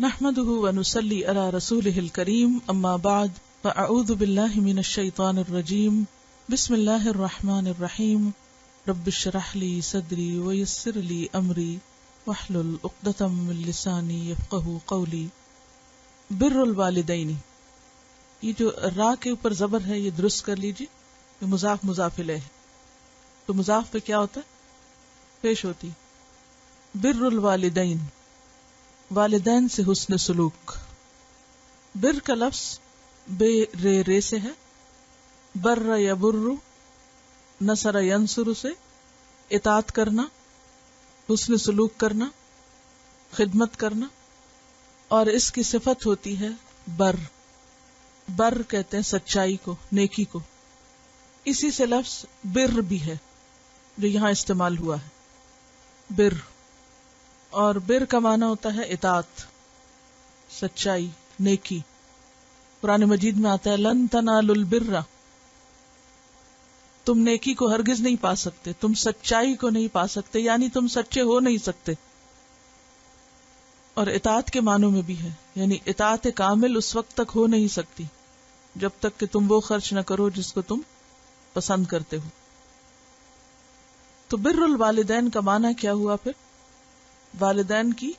نحمده ونصلي على رسوله الكريم اما بعد فاعوذ بالله من الشيطان الرجيم بسم الله الرحمن الرحيم رب اشرح لي صدري ويسر لي امري واحلل عقدة من لساني يفقهوا قولي. بر الوالدین، یہ جو را کے اوپر زبر ہے یہ درست کر لیجیے، یہ مضاف مضاف الیہ ہے، تو مضاف پہ کیا ہوتا ہے؟ پیش ہوتی. بر الوالدین، والدین سے حسن سلوک. بر کا لفظ بے رے سے ہے، بر یبر، نصر ینصر سے اطاعت کرنا، حسن سلوک کرنا، خدمت کرنا، اور اس کی صفت ہوتی ہے بر. بر کہتے ہیں سچائی کو، نیکی کو. اسی سے لفظ بر بھی ہے جو یہاں استعمال ہوا ہے، بر. اور بر کا معنی ہوتا ہے اطاعت، سچائی، نیکی. قرآن مجید میں آتا ہے لن تنالوا البر، تم نیکی کو ہرگز نہیں پا سکتے، تم سچائی کو نہیں پا سکتے، یعنی تم سچے ہو نہیں سکتے. اور اطاعت کے معنوں میں بھی ہے، یعنی اطاعت کامل اس وقت تک ہو نہیں سکتی جب تک کہ تم وہ خرچ نہ کرو جس کو تم پسند کرتے ہو. تو بر الوالدین کا معنی کیا ہوا پھر؟ والدین کی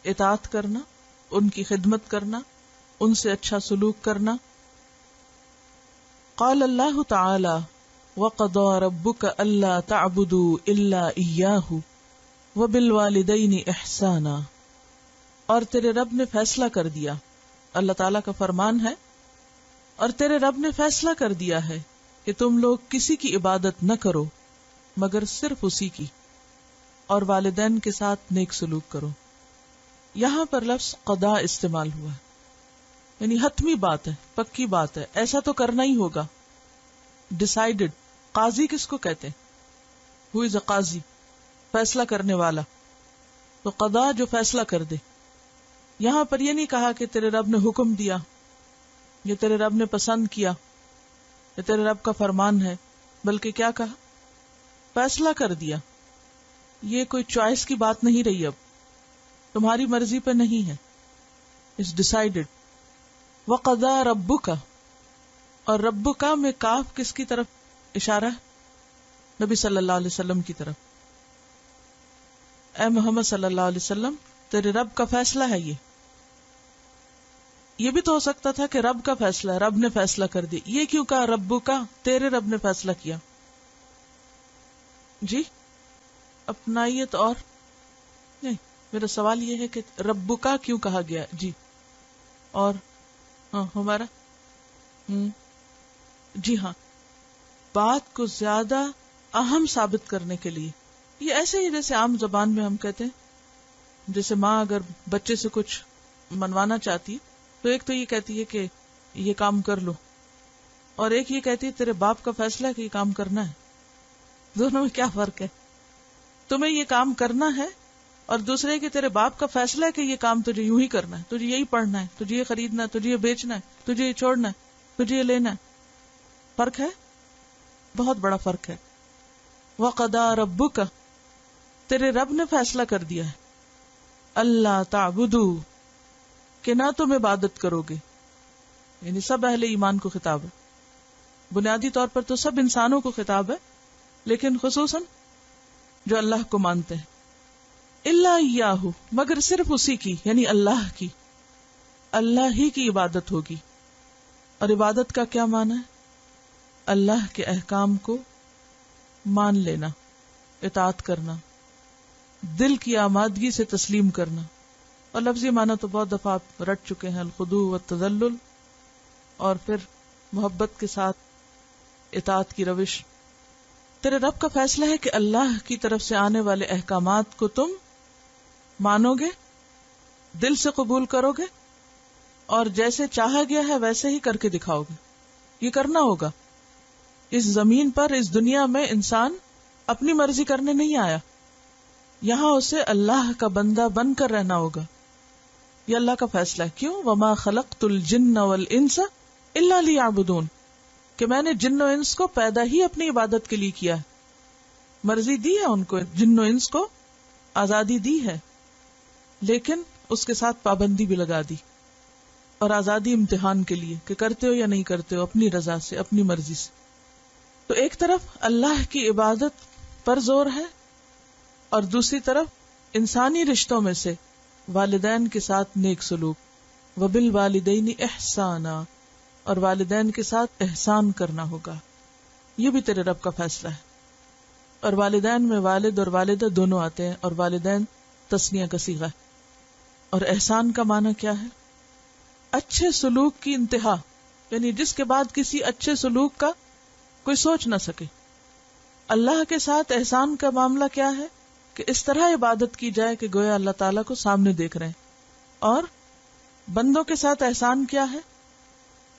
اطاعت کرنا، ان کی خدمت کرنا، ان سے اچھا سلوک کرنا. قال اللہ تعالی وَقَضَى رَبُّكَ أَلَّا تَعْبُدُوا إِلَّا إِيَّاهُ وَبِالْوَالِدَيْنِ إِحْسَانًا. اور تیرے رب نے فیصلہ کر دیا، اللہ تعالیٰ کا فرمان ہے، اور تیرے رب نے فیصلہ کر دیا ہے کہ تم لوگ کسی کی عبادت نہ کرو مگر صرف اسی کی، اور والدین کے ساتھ نیک سلوک کرو. یہاں پر لفظ قضا استعمال ہوا ہے، یعنی حتمی بات ہے، پکی بات ہے، ایسا تو کرنا ہی ہوگا. ڈیسائیڈڈ. قاضی کس کو کہتے ہیں؟ ہو از اے قاضی، فیصلہ کرنے والا. تو قضا جو فیصلہ کر دے. یہاں پر یہ نہیں کہا کہ تیرے رب نے حکم دیا، یہ تیرے رب نے پسند کیا، یہ تیرے رب کا فرمان ہے، بلکہ کیا کہا؟ فیصلہ کر دیا. یہ کوئی چوائس کی بات نہیں رہی، اب تمہاری مرضی پہ نہیں ہے، اٹس ڈیسائیڈڈ. وَقَضَى رَبُّكَ، اور ربک میں کاف کس کی طرف اشارہ ہے؟ نبی صلی اللہ علیہ وسلم کی طرف. اے محمد صلی اللہ علیہ وسلم، تیرے رب کا فیصلہ ہے. یہ بھی تو ہو سکتا تھا کہ رب کا فیصلہ ہے، رب نے فیصلہ کر دی. یہ کیوں کہا ربو کا؟ تیرے رب نے فیصلہ کیا. جی اپنائیت. اور نہیں، میرا سوال یہ ہے کہ ربو کا کیوں کہا گیا؟ جی اور ہاں ہمارا جی ہاں، بات کو زیادہ اہم ثابت کرنے کے لیے. یہ ایسے ہی جیسے عام زبان میں ہم کہتے ہیں، جیسے ماں اگر بچے سے کچھ منوانا چاہتی تو ایک تو یہ کہتی ہے کہ یہ کام کر لو، اور ایک یہ کہتی ہے تیرے باپ کا فیصلہ ہے کہ یہ کام کرنا ہے. دونوں میں کیا فرق ہے؟ تمہیں یہ کام کرنا ہے، اور دوسرے کہ تیرے باپ کا فیصلہ ہے کہ یہ کام تجھے یوں ہی کرنا ہے، تجھے یہی پڑھنا ہے، تجھے یہ خریدنا ہے، تجھے یہ بیچنا ہے، تجھے یہ چھوڑنا ہے، تجھے یہ لینا ہے. فرق ہے، بہت بڑا فرق ہے. وَقَضَى رَبُّكَ، تیرے رب نے فیصلہ کر دیا ہے، اللہ تعبدوا، کہ نہ تم عبادت کرو گے. یعنی سب اہل ایمان کو خطاب ہے، بنیادی طور پر تو سب انسانوں کو خطاب ہے، لیکن خصوصاً جو اللہ کو مانتے ہیں. الا ایاہ، مگر صرف اسی کی، یعنی اللہ کی، اللہ ہی کی عبادت ہوگی. اور عبادت کا کیا معنی ہے؟ اللہ کے احکام کو مان لینا، اطاعت کرنا، دل کی آمادگی سے تسلیم کرنا. اور لفظی معنی تو بہت دفعہ آپ رٹ چکے ہیں، الخضوع والتذلل، اور پھر محبت کے ساتھ اطاعت کی روش. تیرے رب کا فیصلہ ہے کہ اللہ کی طرف سے آنے والے احکامات کو تم مانو گے، دل سے قبول کرو گے، اور جیسے چاہا گیا ہے ویسے ہی کر کے دکھاؤ گے. یہ کرنا ہوگا. اس زمین پر، اس دنیا میں انسان اپنی مرضی کرنے نہیں آیا، یہاں اسے اللہ کا بندہ بن کر رہنا ہوگا. یہ اللہ کا فیصلہ ہے. کیوں؟ وما خلقت الجن والانس الا لیعبدون، کہ میں نے جن و انس کو پیدا ہی اپنی عبادت کے لیے کیا ہے. مرضی دی ہے ان کو، جن و انس کو آزادی دی ہے، لیکن اس کے ساتھ پابندی بھی لگا دی، اور آزادی امتحان کے لیے کہ کرتے ہو یا نہیں کرتے ہو، اپنی رضا سے، اپنی مرضی سے. تو ایک طرف اللہ کی عبادت پر زور ہے، اور دوسری طرف انسانی رشتوں میں سے والدین کے ساتھ نیک سلوک، وبالوالدین احسانا، اور والدین کے ساتھ احسان کرنا ہوگا. یہ بھی تیرے رب کا فیصلہ ہے. اور والدین میں والد اور والدہ دونوں آتے ہیں، اور والدین تثنیہ کا صیغہ ہے. اور احسان کا معنی کیا ہے؟ اچھے سلوک کی انتہا، یعنی جس کے بعد کسی اچھے سلوک کا کوئی سوچ نہ سکے. اللہ کے ساتھ احسان کا معاملہ کیا ہے کہ اس طرح عبادت کی جائے کہ گویا اللہ تعالیٰ کو سامنے دیکھ رہے ہیں. اور بندوں کے ساتھ احسان کیا ہے؟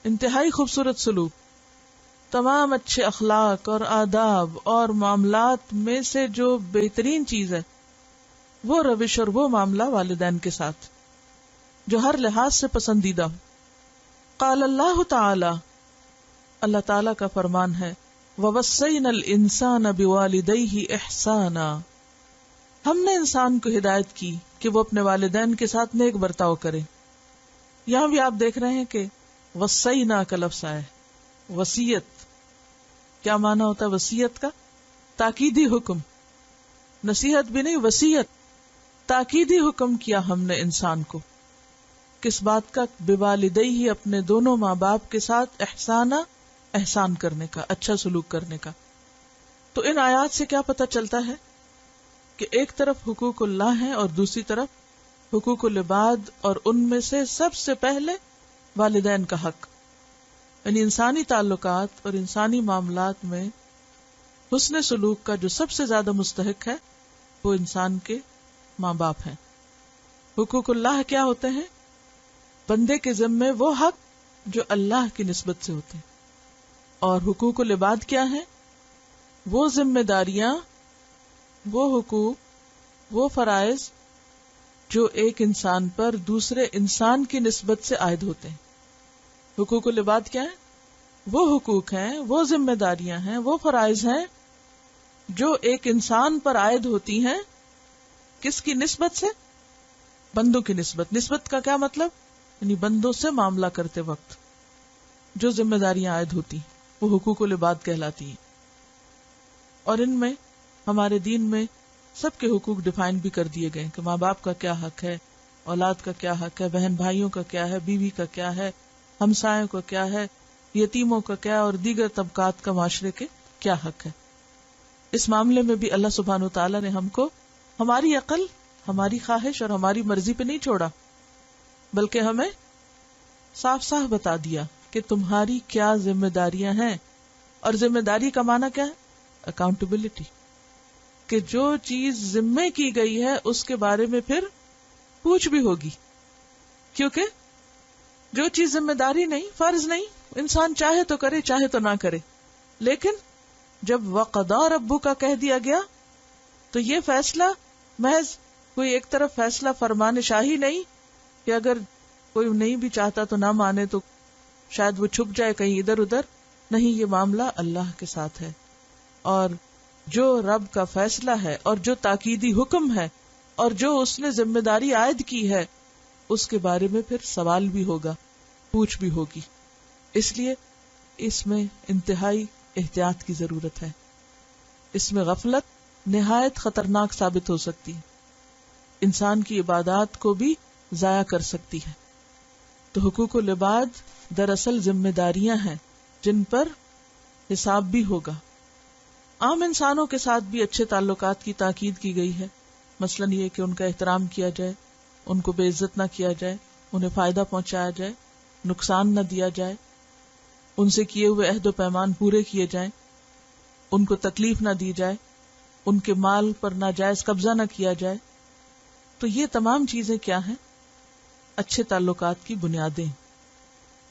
انتہائی خوبصورت سلوک. تمام اچھے اخلاق اور آداب اور معاملات میں سے جو بہترین چیز ہے وہ روش اور وہ معاملہ والدین کے ساتھ جو ہر لحاظ سے پسندیدہ ہو. قال اللہ تعالی، اللہ تعالیٰ کا فرمان ہے، وَوَصَّيْنَا الْإِنسَانَ بِوَالِدَيْهِ إِحْسَانًا، ہم نے انسان کو ہدایت کی کہ وہ اپنے والدین کے ساتھ نیک برتاؤ کرے. یہاں بھی آپ دیکھ رہے ہیں کہ وصینا کا لفظ آیا ہے. وصیت کیا معنی ہوتا ہے؟ وصیت کا تاکیدی حکم، نصیحت بھی نہیں، وصیت. تاکیدی حکم کیا ہم نے انسان کو، کس بات کا؟ بوالدیہ، اپنے دونوں ماں باپ کے ساتھ احسانا، احسان کرنے کا، اچھا سلوک کرنے کا. تو ان آیات سے کیا پتہ چلتا ہے کہ ایک طرف حقوق اللہ ہیں اور دوسری طرف حقوق العباد، اور ان میں سے سب سے پہلے والدین کا حق. یعنی انسانی تعلقات اور انسانی معاملات میں حسن سلوک کا جو سب سے زیادہ مستحق ہے وہ انسان کے ماں باپ ہیں. حقوق اللہ کیا ہوتے ہیں؟ بندے کے ذمے وہ حق جو اللہ کی نسبت سے ہوتے ہیں. اور حقوق العباد کیا ہیں؟ وہ ذمہ داریاں، وہ حقوق، وہ فرائض جو ایک انسان پر دوسرے انسان کی نسبت سے عائد ہوتے ہیں. حقوق العباد کیا ہیں؟ وہ حقوق ہیں، وہ ذمہ داریاں ہیں، وہ فرائض ہیں جو ایک انسان پر عائد ہوتی ہیں. کس کی نسبت سے؟ بندوں کی نسبت. نسبت کا کیا مطلب؟ یعنی بندوں سے معاملہ کرتے وقت جو ذمہ داریاں عائد ہوتی ہیں وہ حقوق العباد کہلاتی ہیں. اور ان میں ہمارے دین میں سب کے حقوق ڈیفائن بھی کر دیے گئے کہ ماں باپ کا کیا حق ہے، اولاد کا کیا حق ہے، بہن بھائیوں کا کیا ہے، بیوی کا کیا ہے، ہمسایوں کا کیا ہے، یتیموں کا کیا، اور دیگر طبقات کا معاشرے کے کیا حق ہے. اس معاملے میں بھی اللہ سبحانہ وتعالی نے ہم کو ہماری عقل، ہماری خواہش اور ہماری مرضی پہ نہیں چھوڑا، بلکہ ہمیں صاف صاف بتا دیا کہ تمہاری کیا ذمہ داریاں ہیں. اور ذمہ داری کا معنی کیا ہے؟ اکاؤنٹیبلٹی، کہ جو چیز ذمے کی گئی ہے اس کے بارے میں پھر پوچھ بھی ہوگی. کیونکہ جو چیز ذمہ داری نہیں، فرض نہیں، انسان چاہے تو کرے چاہے تو نہ کرے. لیکن جب وَقَضَىٰ رَبُّكَ کہہ دیا گیا تو یہ فیصلہ محض کوئی ایک طرف فیصلہ فرمان شاہی نہیں کہ اگر کوئی نہیں بھی چاہتا تو نہ مانے تو شاید وہ چھپ جائے کہیں ادھر ادھر. نہیں، یہ معاملہ اللہ کے ساتھ ہے. اور جو رب کا فیصلہ ہے اور جو تاکیدی حکم ہے اور جو اس نے ذمہ داری عائد کی ہے اس کے بارے میں پھر سوال بھی ہوگا، پوچھ بھی ہوگی. اس لیے اس میں انتہائی احتیاط کی ضرورت ہے. اس میں غفلت نہایت خطرناک ثابت ہو سکتی ہے، انسان کی عبادات کو بھی ضائع کر سکتی ہے. تو حقوق العباد دراصل ذمہ داریاں ہیں جن پر حساب بھی ہوگا. عام انسانوں کے ساتھ بھی اچھے تعلقات کی تاکید کی گئی ہے. مثلاً یہ کہ ان کا احترام کیا جائے، ان کو بے عزت نہ کیا جائے، انہیں فائدہ پہنچایا جائے، نقصان نہ دیا جائے، ان سے کیے ہوئے عہد و پیمان پورے کیے جائیں، ان کو تکلیف نہ دی جائے، ان کے مال پر ناجائز قبضہ نہ کیا جائے. تو یہ تمام چیزیں کیا ہیں؟ اچھے تعلقات کی بنیادیں.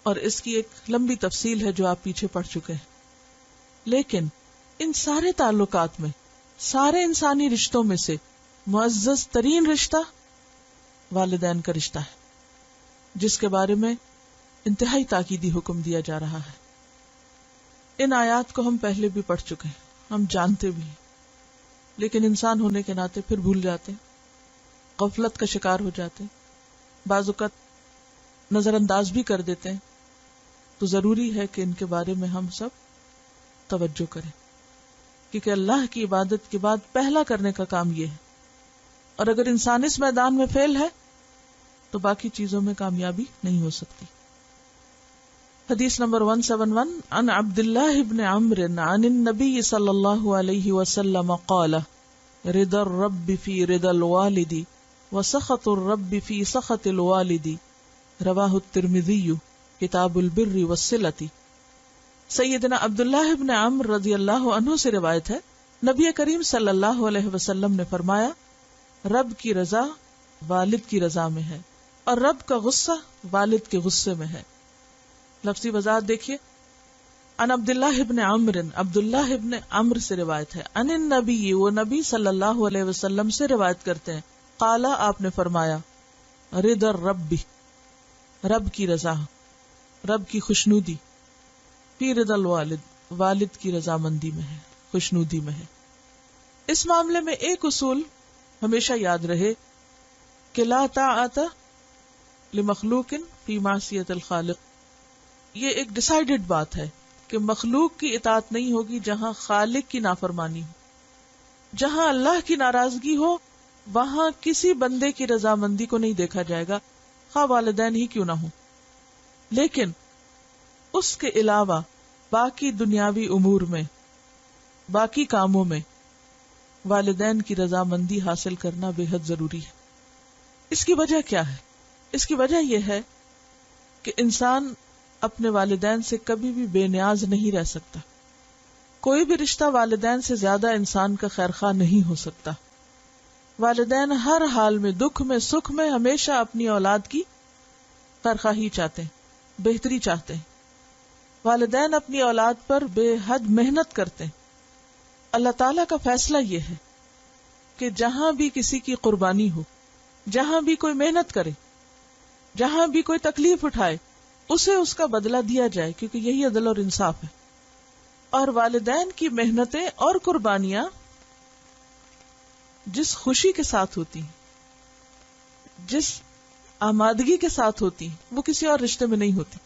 اور اس کی ایک لمبی تفصیل ہے جو آپ پیچھے پڑھ چکے ہیں. لیکن ان سارے تعلقات میں، سارے انسانی رشتوں میں سے معزز ترین رشتہ والدین کا رشتہ ہے، جس کے بارے میں انتہائی تاکیدی حکم دیا جا رہا ہے. ان آیات کو ہم پہلے بھی پڑھ چکے ہیں، ہم جانتے بھی ہیں، لیکن انسان ہونے کے ناطے پھر بھول جاتے ہیں، غفلت کا شکار ہو جاتے ہیں. بعض اوقات نظر انداز بھی کر دیتے ہیں، تو ضروری ہے کہ ان کے بارے میں ہم سب توجہ کریں، کیونکہ اللہ کی عبادت کے بعد پہلا کرنے کا کام یہ ہے، اور اگر انسان اس میدان میں فیل ہے تو باقی چیزوں میں کامیابی نہیں ہو سکتی۔ حدیث نمبر 171 عن عبداللہ بن عمرو عن النبی صلی اللہ علیہ وسلم قال رضا الرب فی رضا الوالد وسخط الرب فی سخط الوالد رواہ الترمذی کتاب البر والصلۃ۔ سیدنا عبداللہ بن عمرو رضی اللہ عنہ سے روایت ہے، نبی کریم صلی اللہ علیہ وسلم نے فرمایا، رب کی رضا والد کی رضا میں ہے، اور رب کا غصہ والد کے غصے میں ہے۔ لفظی وضاحت دیکھیے، ان عبداللہ ابن عمرو، عبداللہ ابن عمرو سے روایت ہے، ان النبی، وہ نبی صلی اللہ علیہ وسلم سے روایت کرتے ہیں، قال، آپ نے فرمایا، رضا الرب، رب کی رضا، رب کی خوشنودی، فی رضا الوالد، والد کی رضامندی میں ہے، خوشنودی میں ہے۔ اس معاملے میں ایک اصول ہمیشہ یاد رہے کہ لا طاعت لمخلوق فی معصیت الخالق، یہ ایک ڈیسائیڈڈ بات ہے کہ مخلوق کی اطاعت نہیں ہوگی جہاں خالق کی نافرمانی ہو، جہاں اللہ کی ناراضگی ہو وہاں کسی بندے کی رضامندی کو نہیں دیکھا جائے گا، خواہ والدین ہی کیوں نہ ہوں۔ لیکن اس کے علاوہ باقی دنیاوی امور میں، باقی کاموں میں والدین کی رضامندی حاصل کرنا بے حد ضروری ہے۔ اس کی وجہ کیا ہے؟ اس کی وجہ یہ ہے کہ انسان اپنے والدین سے کبھی بھی بے نیاز نہیں رہ سکتا، کوئی بھی رشتہ والدین سے زیادہ انسان کا خیرخواہ نہیں ہو سکتا۔ والدین ہر حال میں، دکھ میں، سکھ میں ہمیشہ اپنی اولاد کی خیرخواہی چاہتے ہیں، بہتری چاہتے ہیں۔ والدین اپنی اولاد پر بے حد محنت کرتے ہیں۔ اللہ تعالیٰ کا فیصلہ یہ ہے کہ جہاں بھی کسی کی قربانی ہو، جہاں بھی کوئی محنت کرے، جہاں بھی کوئی تکلیف اٹھائے، اسے اس کا بدلہ دیا جائے، کیونکہ یہی عدل اور انصاف ہے۔ اور والدین کی محنتیں اور قربانیاں جس خوشی کے ساتھ ہوتی ہیں، جس آمادگی کے ساتھ ہوتی ہیں، وہ کسی اور رشتے میں نہیں ہوتی۔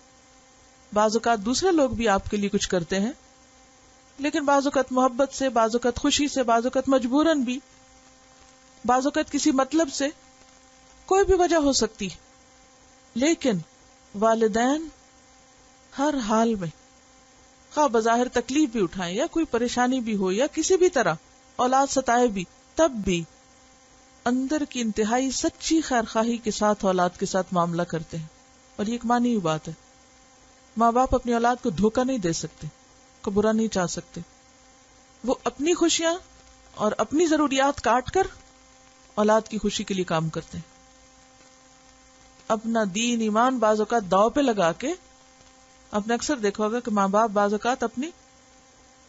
بعض اوقات دوسرے لوگ بھی آپ کے لیے کچھ کرتے ہیں، لیکن بعض اوقات محبت سے، بعض اوقات خوشی سے، بعض اوقات مجبوراً بھی، بعض اوقات کسی مطلب سے، کوئی بھی وجہ ہو سکتی ہے۔ لیکن والدین ہر حال میں، خواہ بظاہر تکلیف بھی اٹھائیں یا کوئی پریشانی بھی ہو یا کسی بھی طرح اولاد ستائے بھی، تب بھی اندر کی انتہائی سچی خیرخواہی کے ساتھ اولاد کے ساتھ معاملہ کرتے ہیں۔ اور یہ ایک مانی ہوئی بات ہے، ماں باپ اپنی اولاد کو دھوکہ نہیں دے سکتے، کو برا نہیں چاہ سکتے۔ وہ اپنی خوشیاں اور اپنی ضروریات کاٹ کر اولاد کی خوشی کے لیے کام کرتے ہیں، اپنا دین ایمان بعض اوقات داؤ پہ لگا کے۔ آپ نے اکثر دیکھا ہوگا کہ ماں باپ بعض اوقات اپنی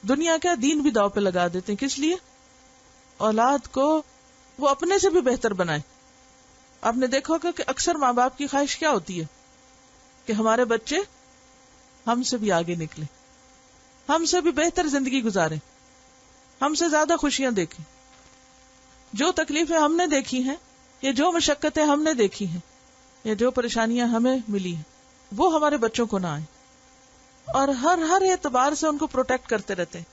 دنیا کا دین بھی داؤ پہ لگا دیتے ہیں، کس لیے؟ اولاد کو وہ اپنے سے بھی بہتر بنائے۔ آپ نے دیکھا ہوگا کہ اکثر ماں باپ کی خواہش کیا ہوتی ہے کہ ہمارے بچے ہم سے بھی آگے نکلیں، ہم سے بھی بہتر زندگی گزاریں، ہم سے زیادہ خوشیاں دیکھیں۔ جو تکلیفیں ہم نے دیکھی ہیں یا جو مشقتیں ہم نے دیکھی ہیں یا جو پریشانیاں ہمیں ملی ہیں وہ ہمارے بچوں کو نہ آئیں، اور ہر اعتبار سے ان کو پروٹیکٹ کرتے رہتے ہیں،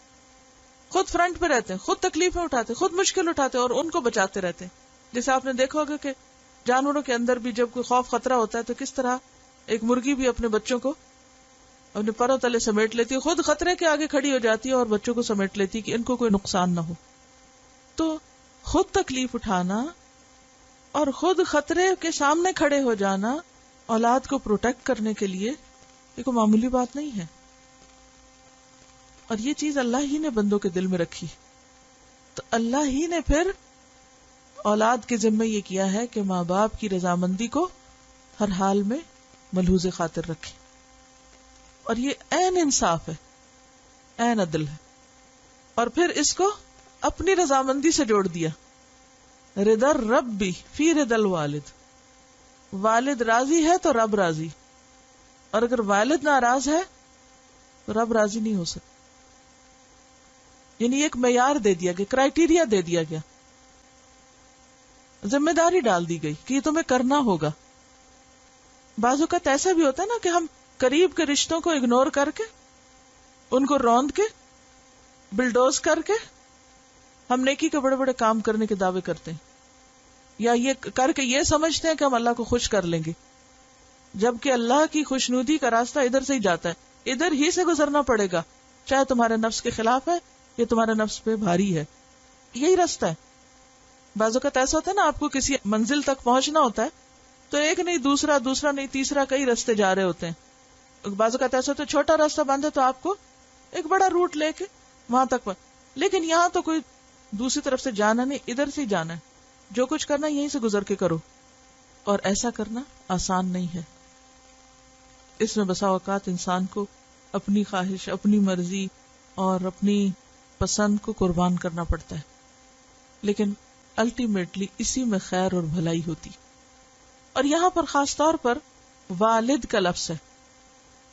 خود فرنٹ پہ رہتے ہیں، خود تکلیفیں اٹھاتے ہیں، خود مشکل اٹھاتے ہیں اور ان کو بچاتے رہتے ہیں۔ جیسے آپ نے دیکھا ہوگا کہ جانوروں کے اندر بھی جب کوئی خوف خطرہ ہوتا ہے تو کس طرح ایک مرغی بھی اپنے بچوں کو اپنے پروں تلے سمیٹ لیتی ہے، خود خطرے کے آگے کھڑی ہو جاتی ہے اور بچوں کو سمیٹ لیتی ہے کہ ان کو کوئی نقصان نہ ہو۔ تو خود تکلیف اٹھانا اور خود خطرے کے سامنے کھڑے ہو جانا اولاد کو پروٹیکٹ کرنے کے لیے یہ کوئی معمولی بات نہیں ہے، اور یہ چیز اللہ ہی نے بندوں کے دل میں رکھی، تو اللہ ہی نے پھر اولاد کے ذمہ یہ کیا ہے کہ ماں باپ کی رضامندی کو ہر حال میں ملحوظ خاطر رکھے، اور یہ عین انصاف ہے، عین عدل ہے۔ اور پھر اس کو اپنی رضامندی سے جوڑ دیا، رضا الرب فی رضا الوالد، والد راضی ہے تو رب راضی، اور اگر والد ناراض ہے تو رب راضی نہیں ہو سکتا۔ یعنی ایک معیار دے دیا گیا، کرائیٹیریا دے دیا گیا، ذمہ داری ڈال دی گئی کہ یہ تمہیں کرنا ہوگا، بعض اوقات ایسا بھی ہوتا ہے نا کہ ہم قریب کے رشتوں کو اگنور کر کے، ان کو روند کے، بلڈوز کر کے ہم نیکی کے بڑے بڑے کام کرنے کے دعوے کرتے ہیں، یا یہ کر کے یہ سمجھتے ہیں کہ ہم اللہ کو خوش کر لیں گے، جبکہ اللہ کی خوشنودی کا راستہ ادھر سے ہی جاتا ہے، ادھر ہی سے گزرنا پڑے گا، چاہے تمہارے نفس کے خلاف ہے یا تمہارے نفس پہ بھاری ہے، یہی راستہ ہے۔ بعض اوقات ایسا ہوتا ہے نا، آپ کو کسی منزل تک پہنچنا ہوتا ہے تو ایک نہیں دوسرا، دوسرا نہیں تیسرا، کئی راستے جا رہے ہوتے ہیں۔ بعض اوقات ایسا ہوتا ہے چھوٹا راستہ باندھے تو آپ کو ایک بڑا روٹ لے کے وہاں تک لیکن یہاں تو کوئی دوسری طرف سے جانا نہیں، ادھر سے ہی جانا ہے، جو کچھ کرنا یہیں سے گزر کے کرو، اور ایسا کرنا آسان نہیں ہے۔ اس میں بسا اوقات انسان کو اپنی خواہش، اپنی مرضی اور اپنی پسند کو قربان کرنا پڑتا ہے، لیکن الٹیمیٹلی اسی میں خیر اور بھلائی ہوتی۔ اور یہاں پر خاص طور پر والد کا لفظ ہے،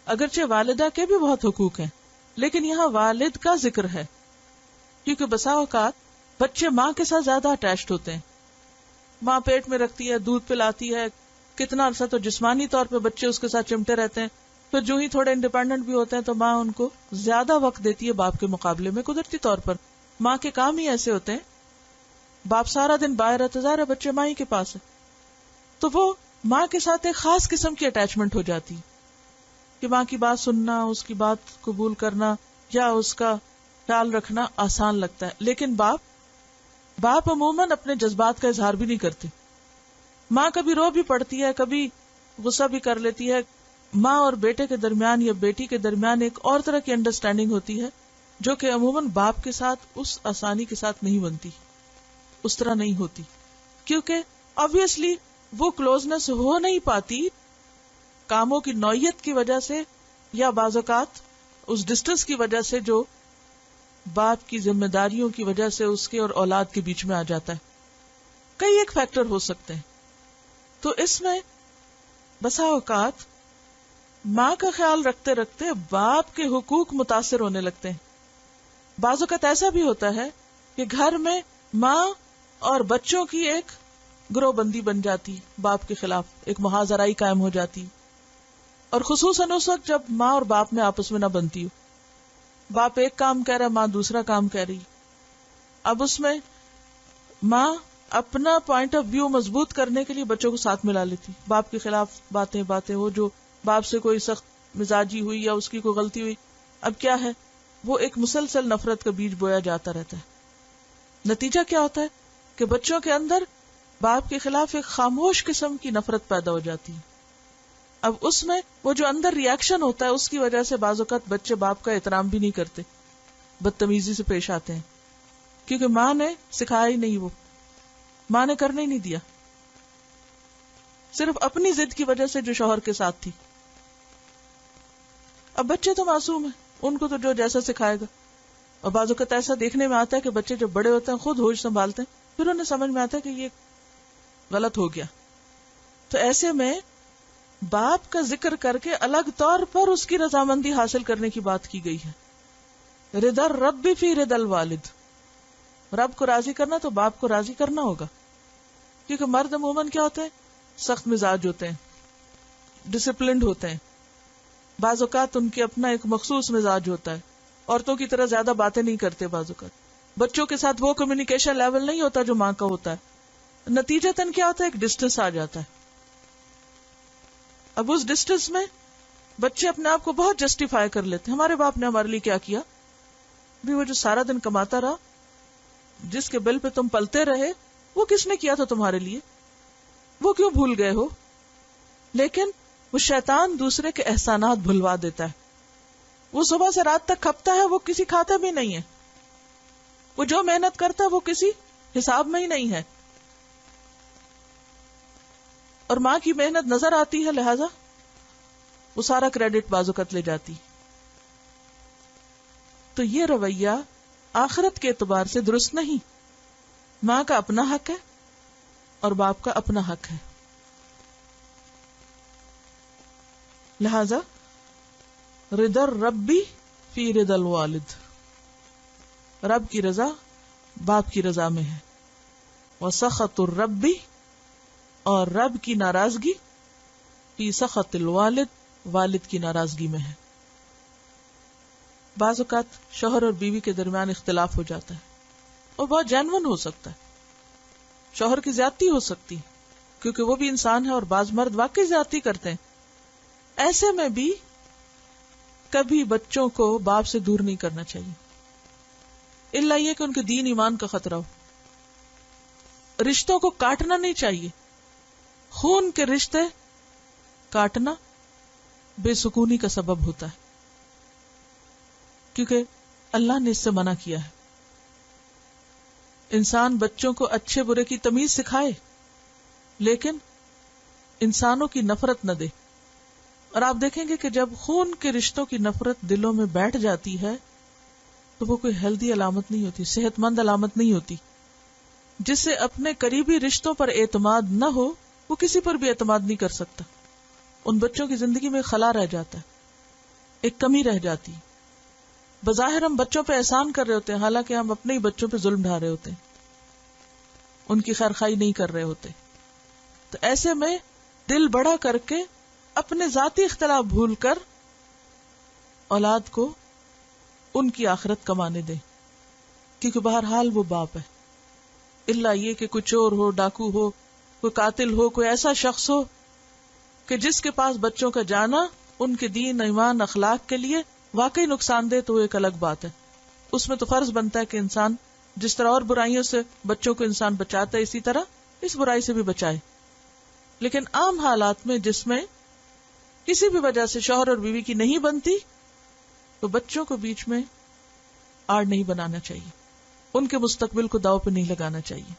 اگرچہ والدہ کے بھی بہت حقوق ہیں لیکن یہاں والد کا ذکر ہے، کیونکہ بسا اوقات بچے ماں کے ساتھ زیادہ اٹیچڈ ہوتے ہیں، ماں پیٹ میں رکھتی ہے، دودھ پلاتی ہے، کتنا عرصہ تو جسمانی طور پہ بچے اس کے ساتھ چمٹے رہتے ہیں، پھر جو ہی تھوڑے انڈیپینڈنٹ بھی ہوتے ہیں تو ماں ان کو زیادہ وقت دیتی ہے باپ کے مقابلے میں۔ قدرتی طور پر ماں کے کام ہی ایسے ہوتے ہیں، باپ سارا دن باہر ہے تو ظاہر ہے بچے ماں ہی کے پاس ہے، تو وہ ماں کے ساتھ ایک خاص قسم کی اٹیچمنٹ ہو جاتی کہ ماں کی بات سننا، اس کی بات قبول کرنا یا اس کا خیال رکھنا آسان لگتا ہے۔ لیکن باپ عموماً اپنے جذبات کا اظہار بھی نہیں کرتے، ماں کبھی رو بھی پڑتی ہے، کبھی غصہ بھی کر لیتی ہے۔ ماں اور بیٹے کے درمیان یا بیٹی کے درمیان ایک اور طرح کی انڈرسٹینڈنگ ہوتی ہے جو کہ عموماً باپ کے ساتھ اس آسانی کے ساتھ نہیں بنتی، اس طرح نہیں ہوتی، کیونکہ obviously وہ کلوزنس ہو نہیں پاتی کاموں کی نوعیت کی وجہ سے، یا بعض اوقات اس ڈسٹنس کی وجہ سے جو باپ کی ذمہ داریوں کی وجہ سے اس کے اور اولاد کے بیچ میں آ جاتا ہے۔ کئی ایک فیکٹر ہو سکتے ہیں، تو اس میں بسا اوقات ماں کا خیال رکھتے رکھتے باپ کے حقوق متاثر ہونے لگتے ہیں۔ بعض اوقات ایسا بھی ہوتا ہے کہ گھر میں ماں اور بچوں کی ایک گروہ بندی بن جاتی، باپ کے خلاف ایک محاذرائی قائم ہو جاتی، اور خصوصاً اس وقت جب ماں اور باپ میں آپس میں نہ بنتی ہو، باپ ایک کام کہہ رہا، ماں دوسرا کام کہہ رہی، اب اس میں ماں اپنا پوائنٹ آف ویو مضبوط کرنے کے لیے بچوں کو ساتھ ملا لیتی، باپ کے خلاف باتیں ہو، جو باپ سے کوئی سخت مزاجی ہوئی یا اس کی کوئی غلطی ہوئی، اب کیا ہے وہ ایک مسلسل نفرت کا بیج بویا جاتا رہتا ہے۔ نتیجہ کیا ہوتا ہے کہ بچوں کے اندر باپ کے خلاف ایک خاموش قسم کی نفرت پیدا ہو جاتی ہے۔ اب اس میں وہ جو اندر ری ایکشن ہوتا ہے اس کی وجہ سے بعض اوقات بچے باپ کا احترام بھی نہیں کرتے، بدتمیزی سے پیش آتے ہیں، کیونکہ ماں نے سکھایا ہی نہیں، وہ ماں نے کرنے ہی نہیں دیا، صرف اپنی ضد کی وجہ سے جو شوہر کے ساتھ تھی۔ اب بچے تو معصوم ہیں، ان کو تو جو جیسا سکھائے گا، اور بعض اوقات ایسا دیکھنے میں آتا ہے کہ بچے جب بڑے ہوتے ہیں خود ہوش سنبھالتے ہیں، پھر انہیں سمجھ میں آتا ہے کہ یہ غلط ہو گیا، تو ایسے میں باپ کا ذکر کر کے الگ طور پر اس کی رضامندی حاصل کرنے کی بات کی گئی ہے۔ رضا الرب فی رضا الوالد، رب کو راضی کرنا تو باپ کو راضی کرنا ہوگا، کیونکہ مرد عموماً کیا ہوتے ہیں، سخت مزاج ہوتے ہیں، ڈسپلنڈ ہوتے ہیں، بعض اوقات ان کے اپنا ایک مخصوص مزاج ہوتا ہے، عورتوں کی طرح زیادہ باتیں نہیں کرتے، بعض اوقات بچوں کے ساتھ وہ کمیونیکیشن لیول نہیں ہوتا جو ماں کا ہوتا ہے، نتیجتاً کیا ہوتا ہے، ایک ڈسٹنس آ جاتا ہے۔ اب اس ڈسٹنس میں بچے اپنے آپ کو بہت جسٹیفائی کر لیتے ہیں، ہمارے باپ نے ہمارے لیے کیا کیا، بھی وہ جو سارا دن کماتا رہا، جس کے بل پہ تم پلتے رہے، وہ کس نے کیا تھا تمہارے لیے، وہ کیوں بھول گئے ہو؟ لیکن وہ شیطان دوسرے کے احسانات بھلوا دیتا ہے، وہ صبح سے رات تک کھپتا ہے، وہ کسی کھاتا بھی نہیں ہے، وہ جو محنت کرتا ہے وہ کسی حساب میں ہی نہیں ہے، اور ماں کی محنت نظر آتی ہے، لہذا وہ سارا کریڈٹ بازو کت لے جاتی۔ تو یہ رویہ آخرت کے اعتبار سے درست نہیں، ماں کا اپنا حق ہے اور باپ کا اپنا حق ہے، لہذا رضا الربی فی رضا الوالد، رب کی رضا باپ کی رضا میں ہے، وسخط الربی، اور رب کی ناراضگی فی سخط الوالد، والد کی ناراضگی میں ہے. بعض اوقات شوہر اور بیوی کے درمیان اختلاف ہو جاتا ہے اور بہت جینون ہو سکتا ہے. شوہر کی زیادتی ہو سکتی کیونکہ وہ بھی انسان ہے اور بعض مرد واقعی زیادتی کرتے ہیں. ایسے میں بھی کبھی بچوں کو باپ سے دور نہیں کرنا چاہیے، الا یہ کہ ان کے دین ایمان کا خطرہ ہو. رشتوں کو کاٹنا نہیں چاہیے. خون کے رشتے کاٹنا بے سکونی کا سبب ہوتا ہے، کیونکہ اللہ نے اس سے منع کیا ہے. انسان بچوں کو اچھے برے کی تمیز سکھائے لیکن انسانوں کی نفرت نہ دے. اور آپ دیکھیں گے کہ جب خون کے رشتوں کی نفرت دلوں میں بیٹھ جاتی ہے تو وہ کوئی ہیلدی علامت نہیں ہوتی، صحت مند علامت نہیں ہوتی. جس سے اپنے قریبی رشتوں پر اعتماد نہ ہو وہ کسی پر بھی اعتماد نہیں کر سکتا. ان بچوں کی زندگی میں خلا رہ جاتا ہے، ایک کمی رہ جاتی. بظاہر ہم بچوں پہ احسان کر رہے ہوتے ہیں حالانکہ ہم اپنے ہی بچوں پہ ظلم ڈھا رہے ہوتے ہیں، ان کی خیرخواہی نہیں کر رہے ہوتے. تو ایسے میں دل بڑا کر کے اپنے ذاتی اختلاف بھول کر اولاد کو ان کی آخرت کمانے دیں، کیونکہ بہرحال وہ باپ ہے. الا یہ کہ کوئی چور ہو، ڈاکو ہو، کوئی قاتل ہو، کوئی ایسا شخص ہو کہ جس کے پاس بچوں کا جانا ان کے دین، ایمان، اخلاق کے لیے واقعی نقصان دہ، تو وہ ایک الگ بات ہے. اس میں تو فرض بنتا ہے کہ انسان جس طرح اور برائیوں سے بچوں کو انسان بچاتا ہے اسی طرح اس برائی سے بھی بچائے. لیکن عام حالات میں جس میں کسی بھی وجہ سے شوہر اور بیوی کی نہیں بنتی تو بچوں کو بیچ میں آڑ نہیں بنانا چاہیے، ان کے مستقبل کو داؤ پہ نہیں لگانا چاہیے.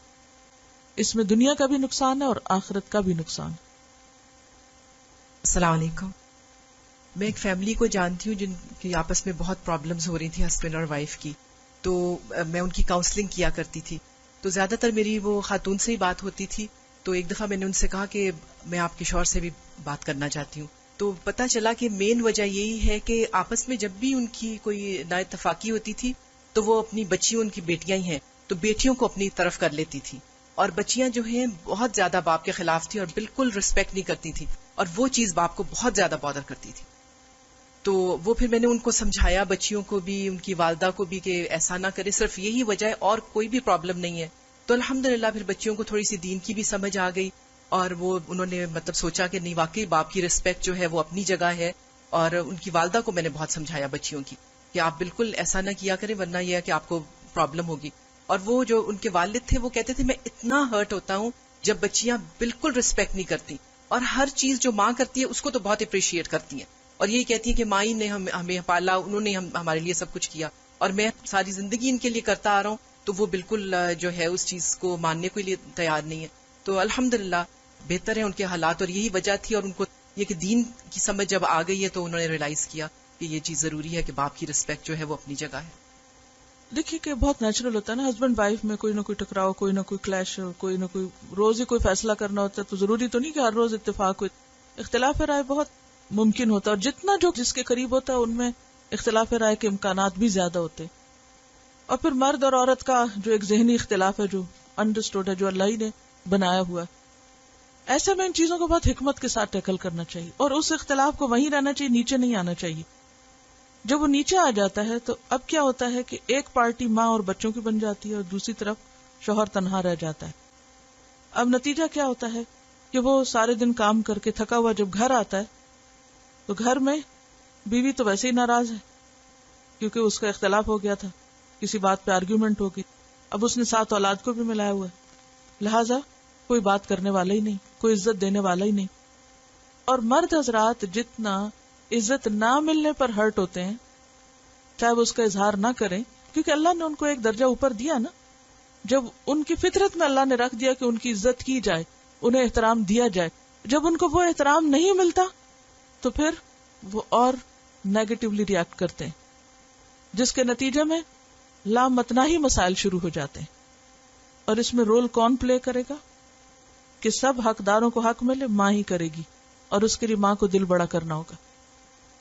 اس میں دنیا کا بھی نقصان ہے اور آخرت کا بھی نقصان. السلام علیکم. میں ایک فیملی کو جانتی ہوں جن کی آپس میں بہت پرابلمز ہو رہی تھی ہسبینڈ اور وائف کی، تو میں ان کی کاؤنسلنگ کیا کرتی تھی. تو زیادہ تر میری وہ خاتون سے ہی بات ہوتی تھی. تو ایک دفعہ میں نے ان سے کہا کہ میں آپ کے شوہر سے بھی بات کرنا چاہتی ہوں. تو پتہ چلا کہ مین وجہ یہی ہے کہ آپس میں جب بھی ان کی کوئی نا اتفاقی ہوتی تھی تو وہ اپنی بچیوں، ان کی بیٹیاں ہی ہیں، تو بیٹیوں کو اپنی طرف کر لیتی تھی، اور بچیاں جو ہیں بہت زیادہ باپ کے خلاف تھی اور بالکل رسپیکٹ نہیں کرتی تھی، اور وہ چیز باپ کو بہت زیادہ بادر کرتی تھی. تو وہ پھر میں نے ان کو سمجھایا، بچیوں کو بھی، ان کی والدہ کو بھی، کہ ایسا نہ کرے، صرف یہی وجہ ہے اور کوئی بھی پرابلم نہیں ہے. تو الحمدللہ پھر بچیوں کو تھوڑی سی دین کی بھی سمجھ آ گئی، اور وہ انہوں نے مطلب سوچا کہ نہیں، واقعی باپ کی رسپیکٹ جو ہے وہ اپنی جگہ ہے. اور ان کی والدہ کو میں نے بہت سمجھایا بچیوں کی کہ آپ بالکل ایسا نہ کیا کریں ورنہ یہ ہے کہ آپ کو پرابلم ہوگی. اور وہ جو ان کے والد تھے وہ کہتے تھے میں اتنا ہرٹ ہوتا ہوں جب بچیاں بالکل رسپیکٹ نہیں کرتی، اور ہر چیز جو ماں کرتی ہے اس کو تو بہت اپریشیٹ کرتی ہیں، اور یہی کہتی ہیں کہ ماں ہی نے ہمیں پالا، انہوں نے ہمارے لیے سب کچھ کیا، اور میں ساری زندگی ان کے لیے کرتا آ رہا ہوں. تو وہ بالکل جو ہے اس چیز کو ماننے کے لیے تیار نہیں ہے. تو الحمدللہ بہتر ہے ان کے حالات، اور یہی وجہ تھی. اور ان کو یہ کہ دین کی سمجھ جب آ گئی ہے تو انہوں نے ریلائز کیا کہ یہ چیز ضروری ہے کہ باپ کی رسپیکٹ جو ہے وہ اپنی جگہ ہے. دیکھیے کہ بہت نیچرل ہوتا ہے نا، ہسبینڈ وائف میں کوئی نہ کوئی ٹکراؤ، کوئی نہ کوئی کلیش، کوئی نہ کوئی روز ہی کوئی فیصلہ کرنا ہوتا ہے. تو ضروری تو نہیں کہ ہر روز اتفاق ہو. اختلاف رائے بہت ممکن ہوتا ہے، اور جتنا جو جس کے قریب ہوتا ہے ان میں اختلاف رائے کے امکانات بھی زیادہ ہوتے. اور پھر مرد اور عورت کا جو ایک ذہنی اختلاف ہے، جو انڈرسٹوڈ ہے، جو اللہ ہی نے بنایا ہوا ہے، ایسے میں ان چیزوں کو بہت حکمت کے ساتھ ٹیکل کرنا چاہیے، اور اس اختلاف کو وہیں رہنا چاہیے، نیچے نہیں آنا چاہیے. جب وہ نیچے آ جاتا ہے تو اب کیا ہوتا ہے کہ ایک پارٹی ماں اور بچوں کی بن جاتی ہے اور دوسری طرف شوہر تنہا رہ جاتا ہے. اب نتیجہ کیا ہوتا ہے کہ وہ سارے دن کام کر کے تھکا ہوا جب گھر آتا ہے تو گھر میں بیوی تو ویسے ہی ناراض ہے کیونکہ اس کا اختلاف ہو گیا تھا، کسی بات پہ آرگیومنٹ ہوگی. اب اس نے 7 اولاد کو بھی ملایا ہوا ہے، لہذا کوئی بات کرنے والا ہی نہیں، کوئی عزت دینے والا ہی نہیں. اور مرد حضرات جتنا عزت نہ ملنے پر ہرٹ ہوتے ہیں، چاہے وہ اس کا اظہار نہ کریں، کیونکہ اللہ نے ان کو ایک درجہ اوپر دیا نا. جب ان کی فطرت میں اللہ نے رکھ دیا کہ ان کی عزت کی جائے، انہیں احترام دیا جائے، جب ان کو وہ احترام نہیں ملتا تو پھر وہ اور نیگیٹولی ریئیکٹ کرتے ہیں، جس کے نتیجے میں لامتناہی مسائل شروع ہو جاتے ہیں. اور اس میں رول کون پلے کرے گا کہ سب حقداروں کو حق ملے؟ ماں ہی کرے گی، اور اس کے لیے ماں کو دل بڑا کرنا ہوگا.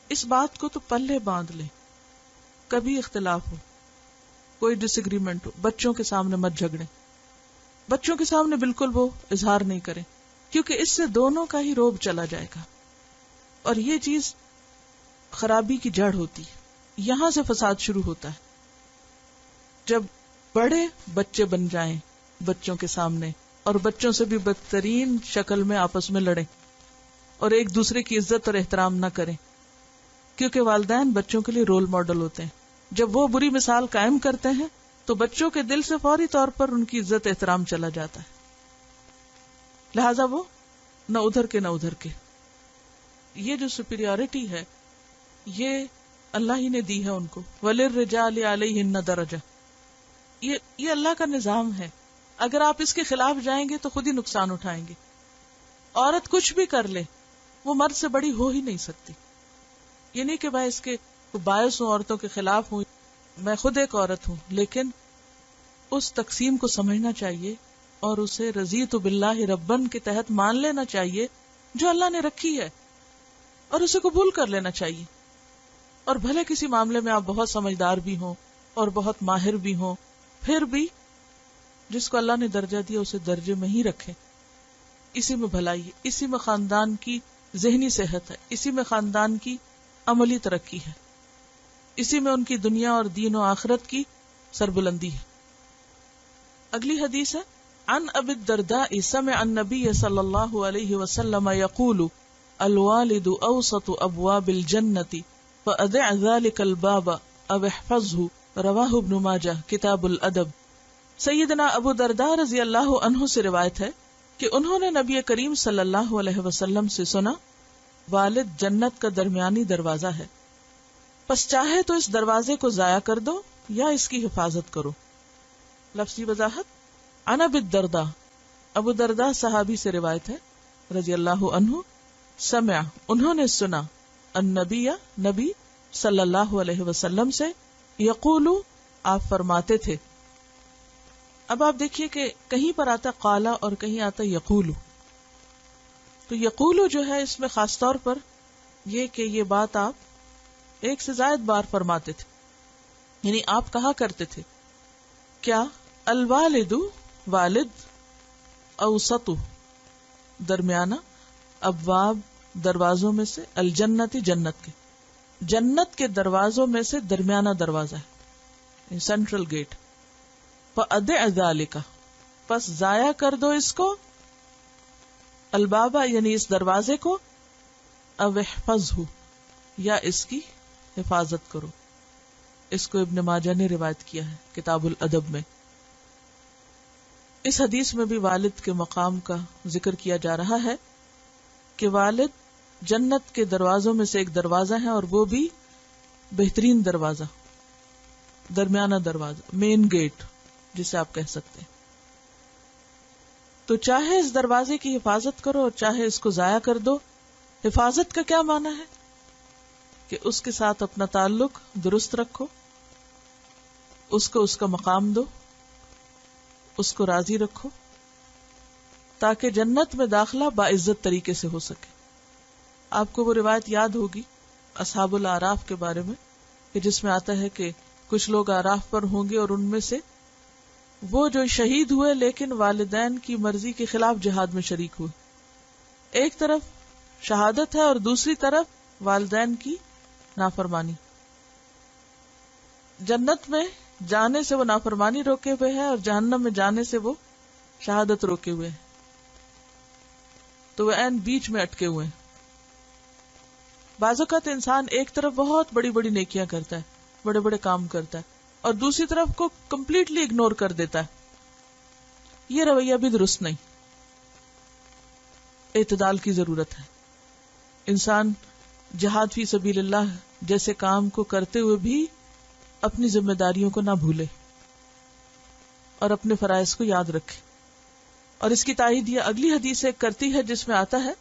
اس بات کو تو پلے باندھ لیں، کبھی اختلاف ہو، کوئی ڈس ایگریمنٹ ہو، بچوں کے سامنے مت جھگڑیں. بچوں کے سامنے بالکل وہ اظہار نہیں کریں، کیونکہ اس سے دونوں کا ہی روب چلا جائے گا. اور یہ چیز خرابی کی جڑ ہوتی ہے. یہاں سے فساد شروع ہوتا ہے. جب بڑے بچے بن جائیں بچوں کے سامنے اور بچوں سے بھی بدترین شکل میں آپس میں لڑیں اور ایک دوسرے کی عزت اور احترام نہ کریں، کیونکہ والدین بچوں کے لیے رول ماڈل ہوتے ہیں. جب وہ بری مثال قائم کرتے ہیں تو بچوں کے دل سے فوری طور پر ان کی عزت احترام چلا جاتا ہے. لہذا وہ نہ ادھر کے نہ ادھر کے. یہ جو سپیریورٹی ہے یہ اللہ ہی نے دی ہے ان کو. وَلِلرِّجَالِ عَلَيْهِنَّ دَرَجَةٌ. یہ اللہ کا نظام ہے. اگر آپ اس کے خلاف جائیں گے تو خود ہی نقصان اٹھائیں گے. عورت کچھ بھی کر لے وہ مرد سے بڑی ہو ہی نہیں سکتی. یہ نہیں کہ میں اس کے باعث ہوں، عورتوں کے خلاف ہوں، میں خود ایک عورت ہوں، لیکن اس تقسیم کو سمجھنا چاہیے اور اسے رضیت باللہ ربن کے تحت مان لینا چاہیے جو اللہ نے رکھی ہے، اور اسے قبول کر لینا چاہیے. اور بھلے کسی معاملے میں آپ بہت سمجھدار بھی ہوں اور بہت ماہر بھی ہوں، پھر بھی جس کو اللہ نے درجہ دیا اسے درجے میں ہی رکھیں. اسی میں بھلائی ہے، اسی میں خاندان کی ذہنی صحت ہے، اسی میں خاندان کی عملی ترقی ہے، اسی میں ان کی دنیا اور دین و آخرت کی سربلندی ہے. اگلی حدیث ہے عن ابی الدرداء سمع النبی صلی اللہ علیہ وسلم یقول الوالد اوسط ابواب الجنة فأدع ذلك الباب او احفظه رواہ ابن ماجہ کتاب الادب. سیدنا ابو درداء رضی اللہ عنہ سے روایت ہے کہ انہوں نے نبی کریم صلی اللہ علیہ وسلم سے سنا، والد جنت کا درمیانی دروازہ ہے، پس چاہے تو اس دروازے کو ضائع کر دو یا اس کی حفاظت کرو. لفظی وضاحت. عن ابی الدرداء، ابو درداء صحابی سے روایت ہے رضی اللہ عنہ، سمع انہوں نے سنا، النبی نبی صلی اللہ علیہ وسلم سے، یقول آپ فرماتے تھے. اب آپ دیکھیے کہ کہیں پر آتا قالا اور کہیں آتا یقول. تو یقول جو ہے اس میں خاص طور پر یہ کہ یہ بات آپ ایک سے زائد بار فرماتے تھے، یعنی آپ کہا کرتے تھے کیا؟ الوالد والد، اوسط درمیانہ، ابواب دروازوں میں سے، الجنتی جنت کے، جنت کے دروازوں میں سے درمیانہ دروازہ ہے، سینٹرل گیٹ. فأدع ذالک، پس ضائع کر دو اس کو، البابا یعنی اس دروازے کو، او احفظہ یا اس کی حفاظت کرو. اس کو ابن ماجہ نے روایت کیا ہے کتاب الادب میں. اس حدیث میں بھی والد کے مقام کا ذکر کیا جا رہا ہے کہ والد جنت کے دروازوں میں سے ایک دروازہ ہے، اور وہ بھی بہترین دروازہ، درمیانہ دروازہ، مین گیٹ جسے آپ کہہ سکتے ہیں. تو چاہے اس دروازے کی حفاظت کرو اور چاہے اس کو ضائع کر دو. حفاظت کا کیا معنی ہے؟ کہ اس کے ساتھ اپنا تعلق درست رکھو، اس کو اس کا مقام دو، اس کو راضی رکھو، تاکہ جنت میں داخلہ باعزت طریقے سے ہو سکے. آپ کو وہ روایت یاد ہوگی اصحاب الاعراف کے بارے میں، کہ جس میں آتا ہے کہ کچھ لوگ اعراف پر ہوں گے اور ان میں سے وہ جو شہید ہوئے لیکن والدین کی مرضی کے خلاف جہاد میں شریک ہوئے. ایک طرف شہادت ہے اور دوسری طرف والدین کی نافرمانی. جنت میں جانے سے وہ نافرمانی روکے ہوئے ہے اور جہنم میں جانے سے وہ شہادت روکے ہوئے ہے. تو وہ عین بیچ میں اٹکے ہوئے ہیں. بعض اوقات انسان ایک طرف بہت بڑی بڑی نیکیاں کرتا ہے، بڑے بڑے کام کرتا ہے، اور دوسری طرف کو کمپلیٹلی اگنور کر دیتا ہے. یہ رویہ بھی درست نہیں. اعتدال کی ضرورت ہے. انسان جہاد فی سبیل اللہ جیسے کام کو کرتے ہوئے بھی اپنی ذمہ داریوں کو نہ بھولے اور اپنے فرائض کو یاد رکھے. اور اس کی تائید یہ اگلی حدیث ایک کرتی ہے جس میں آتا ہے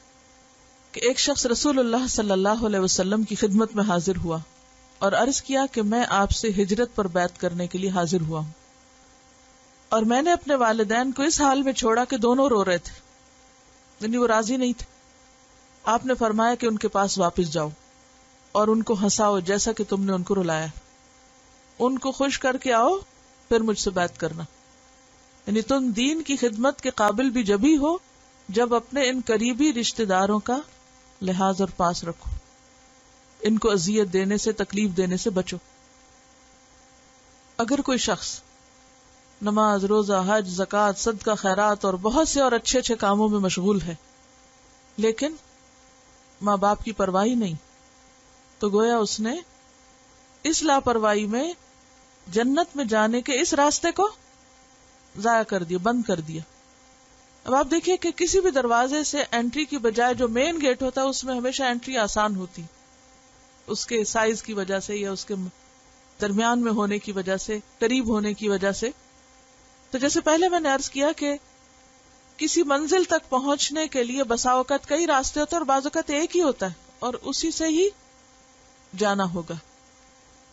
کہ ایک شخص رسول اللہ صلی اللہ علیہ وسلم کی خدمت میں حاضر ہوا اور عرض کیا کہ میں آپ سے ہجرت پر بیعت کرنے کے لیے حاضر ہوا ہوں، اور میں نے اپنے والدین کو اس حال میں چھوڑا کہ دونوں رو رہے تھے، یعنی وہ راضی نہیں تھے. آپ نے فرمایا کہ ان کے پاس واپس جاؤ اور ان کو ہنساؤ جیسا کہ تم نے ان کو رلایا، ان کو خوش کر کے آؤ، پھر مجھ سے بیعت کرنا. یعنی تم دین کی خدمت کے قابل بھی جبھی ہو جب اپنے ان قریبی رشتہ داروں کا لحاظ اور پاس رکھو، ان کو اذیت دینے سے، تکلیف دینے سے بچو۔ اگر کوئی شخص نماز، روزہ، حج، زکوٰۃ، صدقہ، خیرات اور بہت سے اور اچھے اچھے کاموں میں مشغول ہے، لیکن ماں باپ کی پرواہی نہیں، تو گویا اس نے اس لاپرواہی میں جنت میں جانے کے اس راستے کو ضائع کر دیا، بند کر دیا۔ اب آپ دیکھیے کہ کسی بھی دروازے سے انٹری کی بجائے جو مین گیٹ ہوتا ہے اس میں ہمیشہ انٹری آسان ہوتی، اس کے سائز کی وجہ سے یا اس کے درمیان میں ہونے کی وجہ سے، قریب ہونے کی وجہ سے۔ تو جیسے پہلے میں نے عرض کیا کہ کسی منزل تک پہنچنے کے لیے بسا اوقات کئی راستے ہوتے ہیں اور بعض اوقات ایک ہی ہوتا ہے اور اسی سے ہی جانا ہوگا۔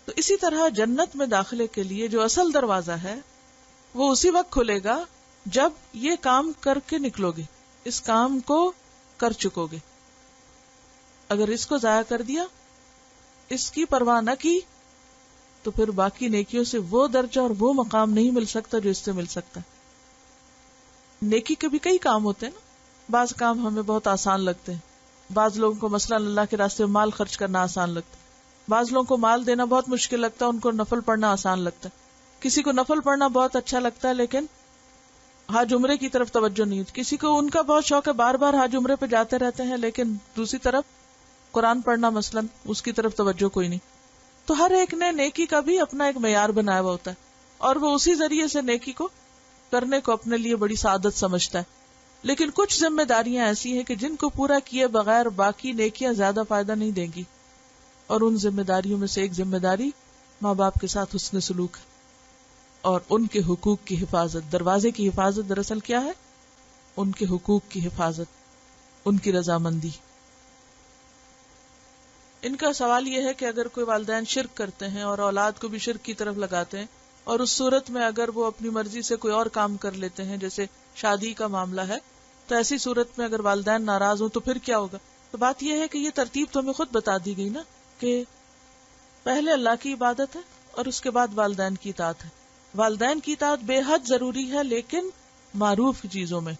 تو اسی طرح جنت میں داخلے کے لیے جو اصل دروازہ ہے وہ اسی وقت کھلے گا جب یہ کام کر کے نکلو گے، اس کام کو کر چکو گے۔ اگر اس کو ضائع کر دیا، اس کی پرواہ نہ کی، تو پھر باقی نیکیوں سے وہ درجہ اور وہ مقام نہیں مل سکتا جو اس سے مل سکتا ہے۔ نیکی کے بھی کئی کام ہوتے ہیں نا، بعض کام ہمیں بہت آسان لگتے ہیں، بعض لوگوں کو مثلا اللہ کے راستے میں مال خرچ کرنا آسان لگتا ہے، بعض لوگوں کو مال دینا بہت مشکل لگتا ہے، ان کو نفل پڑھنا آسان لگتا ہے، کسی کو نفل پڑھنا بہت اچھا لگتا ہے لیکن حج عمرے کی طرف توجہ نہیں ہوتی، کسی کو ان کا بہت شوق ہے بار بار حج عمرے پہ جاتے رہتے ہیں لیکن دوسری طرف قرآن پڑھنا مثلا اس کی طرف توجہ کوئی نہیں۔ تو ہر ایک نے نیکی کا بھی اپنا ایک معیار بنایا ہوا ہوتا ہے اور وہ اسی ذریعے سے نیکی کو کرنے کو اپنے لیے بڑی سعادت سمجھتا ہے۔ لیکن کچھ ذمہ داریاں ایسی ہیں کہ جن کو پورا کیے بغیر باقی نیکیاں زیادہ فائدہ نہیں دیں گی، اور ان ذمہ داریوں میں سے ایک ذمہ داری ماں باپ کے ساتھ حسن سلوک ہے اور ان کے حقوق کی حفاظت۔ دروازے کی حفاظت دراصل کیا ہے؟ ان کے حقوق کی حفاظت، ان کی رضامندی۔ ان کا سوال یہ ہے کہ اگر کوئی والدین شرک کرتے ہیں اور اولاد کو بھی شرک کی طرف لگاتے ہیں، اور اس صورت میں اگر وہ اپنی مرضی سے کوئی اور کام کر لیتے ہیں جیسے شادی کا معاملہ ہے، تو ایسی صورت میں اگر والدین ناراض ہوں تو پھر کیا ہوگا؟ تو بات یہ ہے کہ یہ ترتیب تو ہمیں خود بتا دی گئی نا کہ پہلے اللہ کی عبادت ہے اور اس کے بعد والدین کی اطاعت ہے۔ والدین کی اطاعت بے حد ضروری ہے لیکن معروف چیزوں میں۔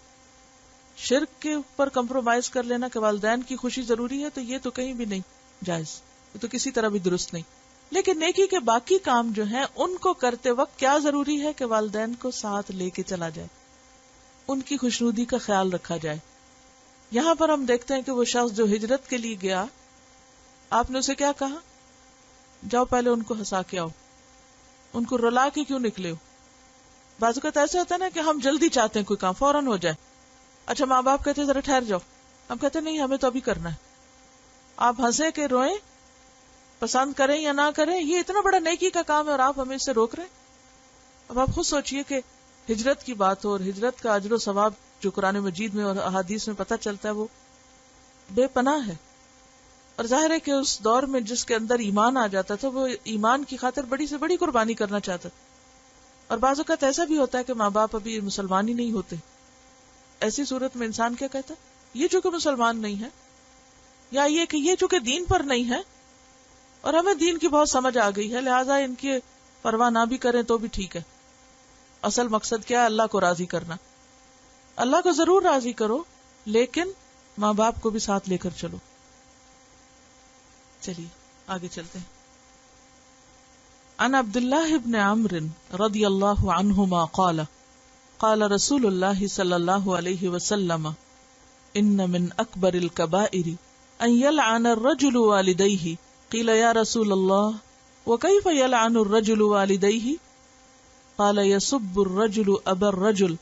شرک کے اوپر کمپرومائز کر لینا کہ والدین کی خوشی ضروری ہے تو یہ تو کہیں بھی نہیں جائز، یہ تو کسی طرح بھی درست نہیں۔ لیکن نیکی کے باقی کام جو ہیں ان کو کرتے وقت کیا ضروری ہے کہ والدین کو ساتھ لے کے چلا جائے، ان کی خوشنودی کا خیال رکھا جائے۔ یہاں پر ہم دیکھتے ہیں کہ وہ شخص جو ہجرت کے لیے گیا، آپ نے اسے کیا کہا؟ جاؤ پہلے ان کو ہنسا کے آؤ، ان کو رلا کے کیوں نکلے ہو؟ بعض اوقات ایسا ہوتا ہے نا کہ ہم جلدی چاہتے ہیں کوئی کام فوراً ہو جائے۔ اچھا ماں باپ کہتے ہیں ذرا ٹھہر جاؤ، ہم کہتے ہیں نہیں ہمیں تو ابھی کرنا ہے۔ آپ ہنسے کہ روئیں، پسند کریں یا نہ کریں، یہ اتنا بڑا نیکی کا کام ہے اور آپ ہمیں اس سے روک رہے ہیں۔ اب آپ خود سوچئے کہ ہجرت کی بات ہو اور ہجرت کا اجر و ثواب جو قرآن مجید میں اور احادیث میں پتہ چلتا ہے وہ بے پناہ ہے، اور ظاہر ہے کہ اس دور میں جس کے اندر ایمان آ جاتا تھا وہ ایمان کی خاطر بڑی سے بڑی قربانی کرنا چاہتا تھا۔ اور بعض اوقات ایسا بھی ہوتا ہے کہ ماں باپ ابھی مسلمان ہی نہیں ہوتے، ایسی صورت میں انسان کیا کہتا ہے؟ یہ چونکہ مسلمان نہیں ہے، یا یہ کہ یہ چونکہ دین پر نہیں ہے اور ہمیں دین کی بہت سمجھ آ گئی ہے لہٰذا ان کی پرواہ نہ بھی کریں تو بھی ٹھیک ہے۔ اصل مقصد کیا ہے؟ اللہ کو راضی کرنا۔ اللہ کو ضرور راضی کرو لیکن ماں باپ کو بھی ساتھ لے کر چلو۔ چلیے آگے چلتے ہیں۔ عن عبداللہ بن عمرو رضی اللہ عنہما قال قال رسول اللہ صلی اللہ علیہ وسلم ان من اکبر الکبائر ان یلعن الرجل والدیہ قیل یا رسول اللہ وکیف یلعن الرجل والدیہ قال یسب الرجل ابا الرجل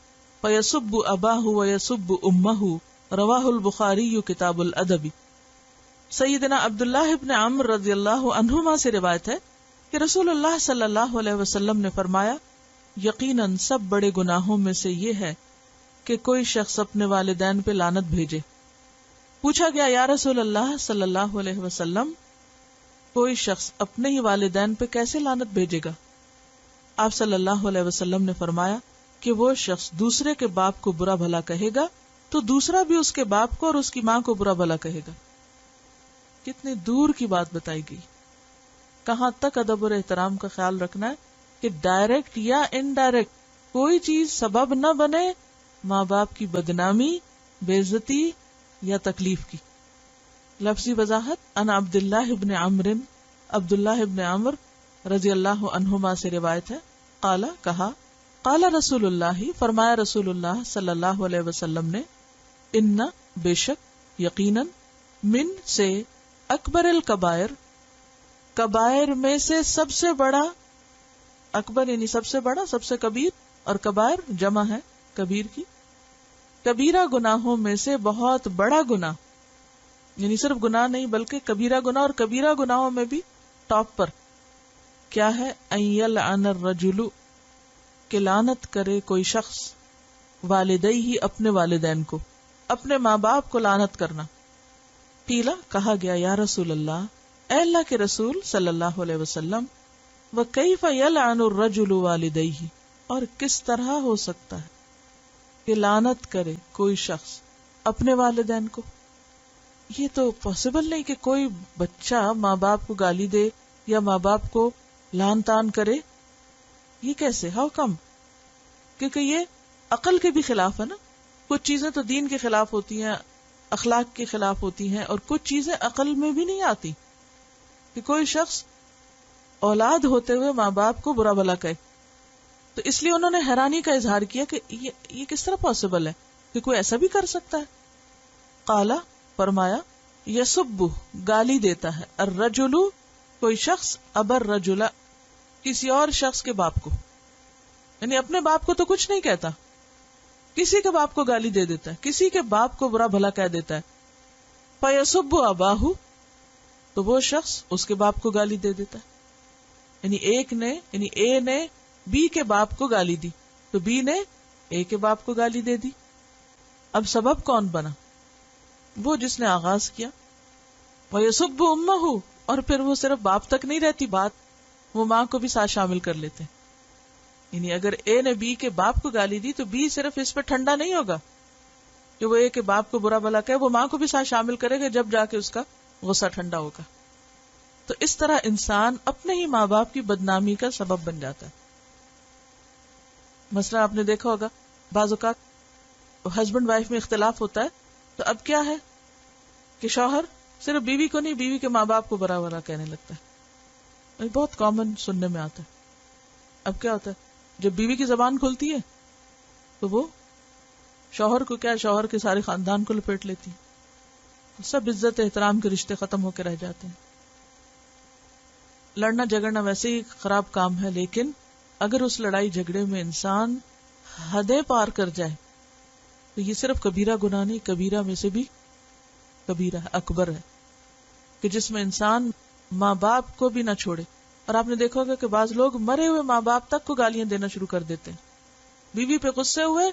فیسب اباہ ویسب امہ رواہ البخاری کتاب الادب۔ سیدنا عبداللہ ابن عمرو رضی اللہ عنہما سے روایت ہے کہ رسول اللہ صلی اللہ علیہ وسلم نے فرمایا یقیناً سب بڑے گناہوں میں سے یہ ہے کہ کوئی شخص اپنے والدین پہ لعنت بھیجے۔ پوچھا گیا یا رسول اللہ صلی اللہ علیہ وسلم کوئی شخص اپنے ہی والدین پہ کیسے لعنت بھیجے گا؟ آپ صلی اللہ علیہ وسلم نے فرمایا کہ وہ شخص دوسرے کے باپ کو برا بھلا کہے گا تو دوسرا بھی اس کے باپ کو اور اس کی ماں کو برا بھلا کہے گا۔ کتنی دور کی بات بتائی گئی، کہاں تک ادب اور احترام کا خیال رکھنا ہے کہ ڈائریکٹ یا انڈائریکٹ کوئی چیز سبب نہ بنے ماں باپ کی بدنامی، بے عزتی یا تکلیف کی۔ لفظی وضاحت ان عبداللہ ابن عمرو، عبداللہ ابن عمر رضی اللہ عنہما سے روایت ہے، قال کہا، قال رسول اللہ فرمایا رسول اللہ صلی اللہ علیہ وسلم نے، ان بے شک یقیناً من سے اکبر الکبائر کبائر میں سے سب سے بڑا، اکبر یعنی سب سے بڑا، سب سے کبیر، اور کبائر جمع ہے کبیر کی، کبیرہ گناہوں میں سے بہت بڑا گناہ، یعنی صرف گناہ نہیں بلکہ کبیرہ گناہ، اور کبیرہ گناہوں میں بھی ٹاپ پر کیا ہے، ان یلعن الرجل کہ لعنت کرے کوئی شخص، والدیہ اپنے والدین کو، اپنے ماں باپ کو لعنت کرنا۔ قیل کہا گیا یا رسول اللہ، اے اللہ کے رسول صلی اللہ علیہ وسلم، وکیف یلعن الرجل والدیہ، اور کس طرح ہو سکتا ہے کہ لعنت کرے کوئی شخص اپنے والدین کو؟ یہ تو پاسبل نہیں کہ کوئی بچہ ماں باپ کو گالی دے یا ماں باپ کو لعن طعن کرے، یہ کیسے، ہاؤ کم؟ کیونکہ یہ عقل کے بھی خلاف ہے نا، کچھ چیزیں تو دین کے خلاف ہوتی ہیں، اخلاق کے خلاف ہوتی ہیں، اور کچھ چیزیں عقل میں بھی نہیں آتی کہ کوئی شخص اولاد ہوتے ہوئے ماں باپ کو برا بھلا کہے۔ تو اس لیے انہوں نے حیرانی کا اظہار کیا کہ یہ کس طرح پاسبل ہے کہ کوئی ایسا بھی کر سکتا ہے۔ قالا فرمایا، یسب گالی دیتا ہے، الرجل کوئی شخص، ابر رجلا کسی اور شخص کے باپ کو، یعنی اپنے باپ کو تو کچھ نہیں کہتا، کسی کے باپ کو گالی دے دیتا ہے، کسی کے باپ کو برا بھلا کہہ دیتا ہے۔ فیسب اباہ تو وہ شخص اس کے باپ کو گالی دے دیتا ہے، یعنی اے نے بی کے باپ کو گالی دی تو بی نے اے کے باپ کو گالی دے دی۔ اب سبب کون بنا؟ وہ جس نے آغاز کیا۔ وَيَسُبُّ أُمَّهُ اور پھر وہ صرف باپ تک نہیں رہتی بات، وہ ماں کو بھی ساتھ شامل کر لیتے ہیں۔ یعنی اگر اے نے بی کے باپ کو گالی دی تو بی صرف اس پہ ٹھنڈا نہیں ہوگا کہ وہ اے کے باپ کو برا بھلا کہے، وہ ماں کو بھی ساتھ شامل کرے گا، جب جا کے اس کا غصہ ٹھنڈا ہوگا۔ تو اس طرح انسان اپنے ہی ماں باپ کی بدنامی کا سبب بن جاتا ہے۔ مثلا آپ نے دیکھا ہوگا بعض اوقات ہسبینڈ وائف میں اختلاف ہوتا ہے تو اب کیا ہے کہ شوہر صرف بیوی کو نہیں، بیوی کے ماں باپ کو برا بھلا کہنے لگتا ہے، بہت کامن سننے میں آتا ہے۔ اب کیا ہوتا ہے جب بیوی کی زبان کھلتی ہے تو وہ شوہر کو کیا، شوہر کے سارے خاندان کو لپیٹ لیتی ہے، سب عزت احترام کے رشتے ختم ہو کے رہ جاتے ہیں۔ لڑنا جھگڑنا ویسے ہی خراب کام ہے، لیکن اگر اس لڑائی جھگڑے میں انسان حدیں پار کر جائے تو یہ صرف کبیرہ گناہ نہیں، کبیرہ میں سے بھی کبیرہ ہے، اکبر ہے، کہ جس میں انسان ماں باپ کو بھی نہ چھوڑے۔ اور آپ نے دیکھا ہوگا کہ بعض لوگ مرے ہوئے ماں باپ تک کو گالیاں دینا شروع کر دیتے ہیں، بیوی پہ غصے ہوئے،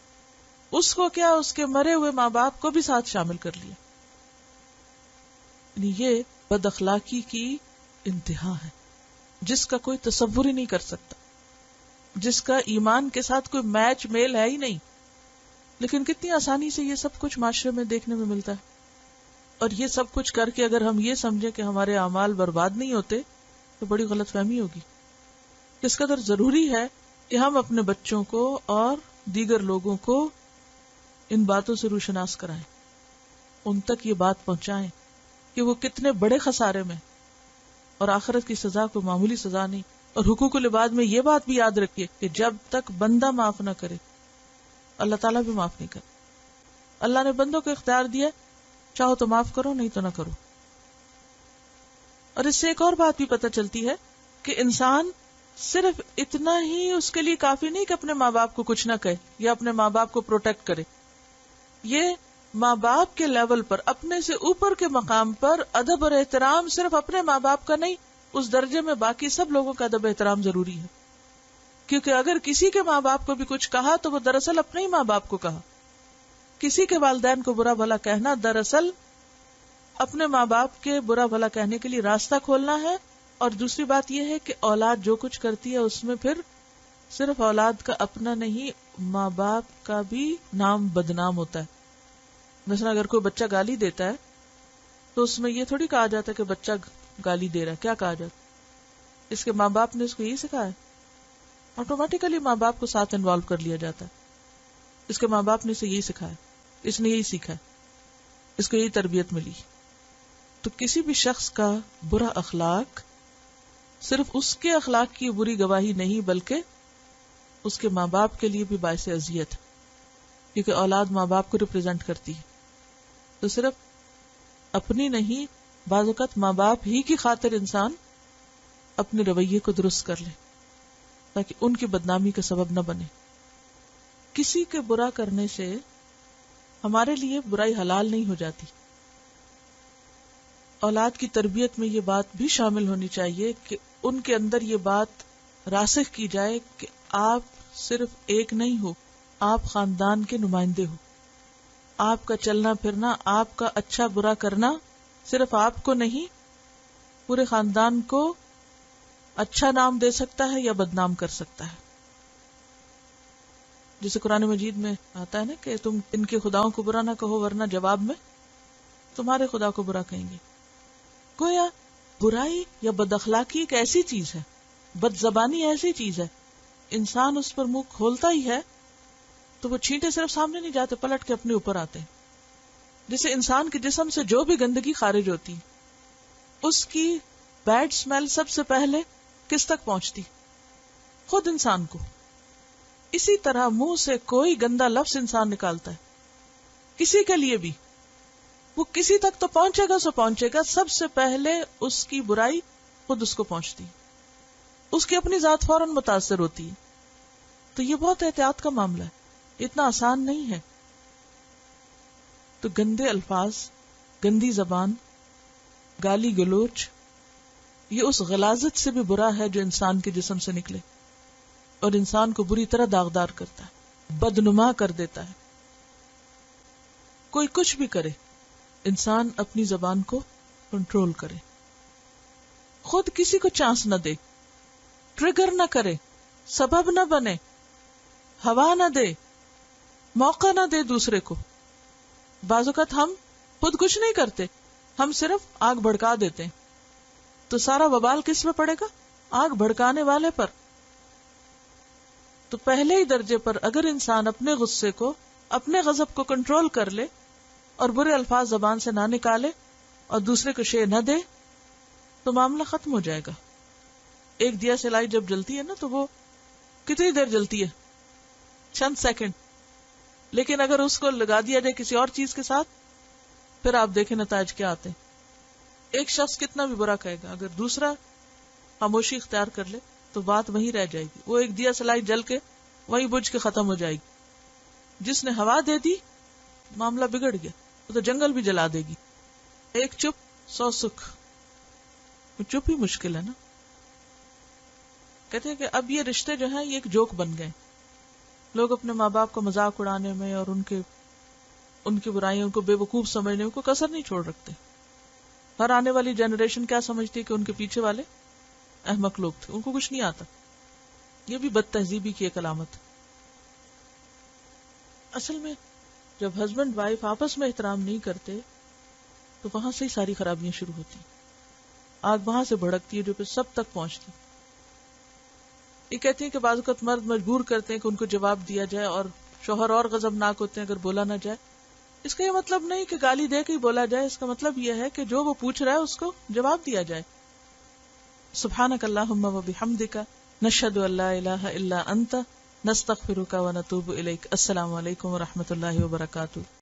اس کو کیا، اس کے مرے ہوئے ماں باپ کو بھی ساتھ شامل کر لیا۔ یعنی یہ بد اخلاقی کی انتہا ہے جس کا کوئی تصور ہی نہیں کر سکتا، جس کا ایمان کے ساتھ کوئی میچ میل ہے ہی نہیں، لیکن کتنی آسانی سے یہ سب کچھ معاشرے میں دیکھنے میں ملتا ہے۔ اور یہ سب کچھ کر کے اگر ہم یہ سمجھیں کہ ہمارے اعمال برباد نہیں ہوتے تو بڑی غلط فہمی ہوگی۔ کس قدر ضروری ہے کہ ہم اپنے بچوں کو اور دیگر لوگوں کو ان باتوں سے روشناس کرائیں، ان تک یہ بات پہنچائیں کہ وہ کتنے بڑے خسارے میں، اور آخرت کی سزا کو معمولی سزا نہیں۔ اور حقوق العباد میں یہ بات بھی یاد رکھیے کہ جب تک بندہ معاف نہ کرے اللہ تعالیٰ بھی معاف نہیں کرے۔ اللہ نے بندوں کو اختیار دیا، چاہو تو معاف کرو، نہیں تو نہ کرو۔ اور اس سے ایک اور بات بھی پتہ چلتی ہے کہ انسان صرف اتنا ہی اس کے لیے کافی نہیں کہ اپنے ماں باپ کو کچھ نہ کہے یا اپنے ماں باپ کو پروٹیکٹ کرے، یہ ماں باپ کے لیول پر، اپنے سے اوپر کے مقام پر ادب اور احترام صرف اپنے ماں باپ کا نہیں، اس درجے میں باقی سب لوگوں کا ادب احترام ضروری ہے۔ کیونکہ اگر کسی کے ماں باپ کو بھی کچھ کہا تو وہ دراصل اپنے ہی ماں باپ کو کہا۔ کسی کے والدین کو برا بھلا کہنا دراصل اپنے ماں باپ کے برا بھلا کہنے کے لیے راستہ کھولنا ہے۔ اور دوسری بات یہ ہے کہ اولاد جو کچھ کرتی ہے اس میں پھر صرف اولاد کا اپنا نہیں، ماں باپ کا بھی نام بدنام ہوتا ہے۔ مثلا اگر کوئی بچہ گالی دیتا ہے تو اس میں یہ تھوڑی کہا جاتا ہے کہ بچہ گالی دے رہا ہے، کیا کہا جاتا ہے؟ اس کے ماں باپ نے اس کو یہی سکھایا ہے، آٹومیٹیکلی ماں باپ کو ساتھ انوالو کر لیا جاتا ہے۔ اس کے ماں باپ نے اسے یہی سکھایا، اس نے یہی سیکھا، اس کو یہی تربیت ملی۔ تو کسی بھی شخص کا برا اخلاق صرف اس کے اخلاق کی بری گواہی نہیں بلکہ اس کے ماں باپ کے لیے بھی باعث اذیت ہے، کیونکہ اولاد ماں باپ کو ریپرزینٹ کرتی ہے. تو صرف اپنی نہیں، بعض اوقات ماں باپ ہی کی خاطر انسان اپنے رویے کو درست کر لے تاکہ ان کی بدنامی کا سبب نہ بنے. کسی کے برا کرنے سے ہمارے لیے برائی حلال نہیں ہو جاتی. اولاد کی تربیت میں یہ بات بھی شامل ہونی چاہیے کہ ان کے اندر یہ بات راسخ کی جائے کہ آپ صرف ایک نہیں ہو، آپ خاندان کے نمائندے ہو. آپ کا چلنا پھرنا، آپ کا اچھا برا کرنا صرف آپ کو نہیں، پورے خاندان کو اچھا نام دے سکتا ہے یا بدنام کر سکتا ہے. جسے قرآن مجید میں آتا ہے نا کہ تم ان کے خداؤں کو برا نہ کہو ورنہ جواب میں تمہارے خدا کو برا کہیں گے. گویا برائی یا بد اخلاقی ایک ایسی چیز ہے، بد زبانی ایسی چیز ہے، انسان اس پر منہ کھولتا ہی ہے تو وہ چھینٹے صرف سامنے نہیں جاتے، پلٹ کے اپنے اوپر آتے ہیں. جسے انسان کے جسم سے جو بھی گندگی خارج ہوتی اس کی بیڈ سمیل سب سے پہلے کس تک پہنچتی؟ خود انسان کو. اسی طرح منہ سے کوئی گندا لفظ انسان نکالتا ہے کسی کے لیے بھی، وہ کسی تک تو پہنچے گا سو پہنچے گا، سب سے پہلے اس کی برائی خود اس کو پہنچتی، اس کی اپنی ذات فوراً متاثر ہوتی ہے. تو یہ بہت احتیاط کا معاملہ ہے، اتنا آسان نہیں ہے. تو گندے الفاظ، گندی زبان، گالی گلوچ، یہ اس غلاظت سے بھی برا ہے جو انسان کے جسم سے نکلے اور انسان کو بری طرح داغدار کرتا ہے، بدنما کر دیتا ہے. کوئی کچھ بھی کرے، انسان اپنی زبان کو کنٹرول کرے، خود کسی کو چانس نہ دے، ٹریگر نہ کرے، سبب نہ بنے، ہوا نہ دے، موقع نہ دے دوسرے کو. بعض اوقات ہم خود کچھ نہیں کرتے، ہم صرف آگ بھڑکا دیتے ہیں، تو سارا وبال کس پہ پڑے گا؟ آگ بھڑکانے والے پر. تو پہلے ہی درجے پر اگر انسان اپنے غصے کو، اپنے غضب کو کنٹرول کر لے اور برے الفاظ زبان سے نہ نکالے اور دوسرے کو شے نہ دے تو معاملہ ختم ہو جائے گا. ایک دیا سلائی جب جلتی ہے نا تو وہ کتنی دیر جلتی ہے؟ چند سیکنڈ. لیکن اگر اس کو لگا دیا جائے کسی اور چیز کے ساتھ، پھر آپ دیکھیں نتائج کیا آتے ہیں. ایک شخص کتنا بھی برا کہے گا، اگر دوسرا خاموشی اختیار کر لے تو بات وہیں رہ جائے گی. وہ ایک دیا سلائی جل کے وہیں بجھ کے ختم ہو جائے گی. جس نے ہوا دے دی معاملہ بگڑ گیا، وہ تو جنگل بھی جلا دے گی. ایک چپ 100 سکھ. چپ ہی مشکل ہے نا. کہتے ہیں کہ اب یہ رشتے جو ہیں یہ ایک جوک بن گئے. لوگ اپنے ماں باپ کا مذاق اڑانے میں اور ان کی برائیوں کو بے وقوف سمجھنے میں کوئی کسر نہیں چھوڑ رکھتے. ہر آنے والی جنریشن کیا سمجھتی ہے کہ ان کے پیچھے والے احمق لوگ تھے، ان کو کچھ نہیں آتا. یہ بھی بد تہذیبی کی ایک علامت. اصل میں جب ہسبینڈ وائف آپس میں احترام نہیں کرتے تو وہاں سے ہی ساری خرابیاں شروع ہوتی. آگ وہاں سے بھڑکتی ہے جو پھر سب تک پہنچتی. یہ کہتی ہیں کہ بعض اوقات مرد مجبور کرتے ہیں کہ ان کو جواب دیا جائے اور شوہر اور غضبناک ہوتے ہیں اگر بولا نہ جائے. اس کا یہ مطلب نہیں کہ گالی دے کے ہی بولا جائے، اس کا مطلب یہ ہے کہ جو وہ پوچھ رہا ہے اس کو جواب دیا جائے. سبحانک اللہم و بحمدک نشہد ان لا الہ الا انت نستغفرک و نتوب الیک. السلام علیکم و رحمۃ اللہ وبرکاتہ.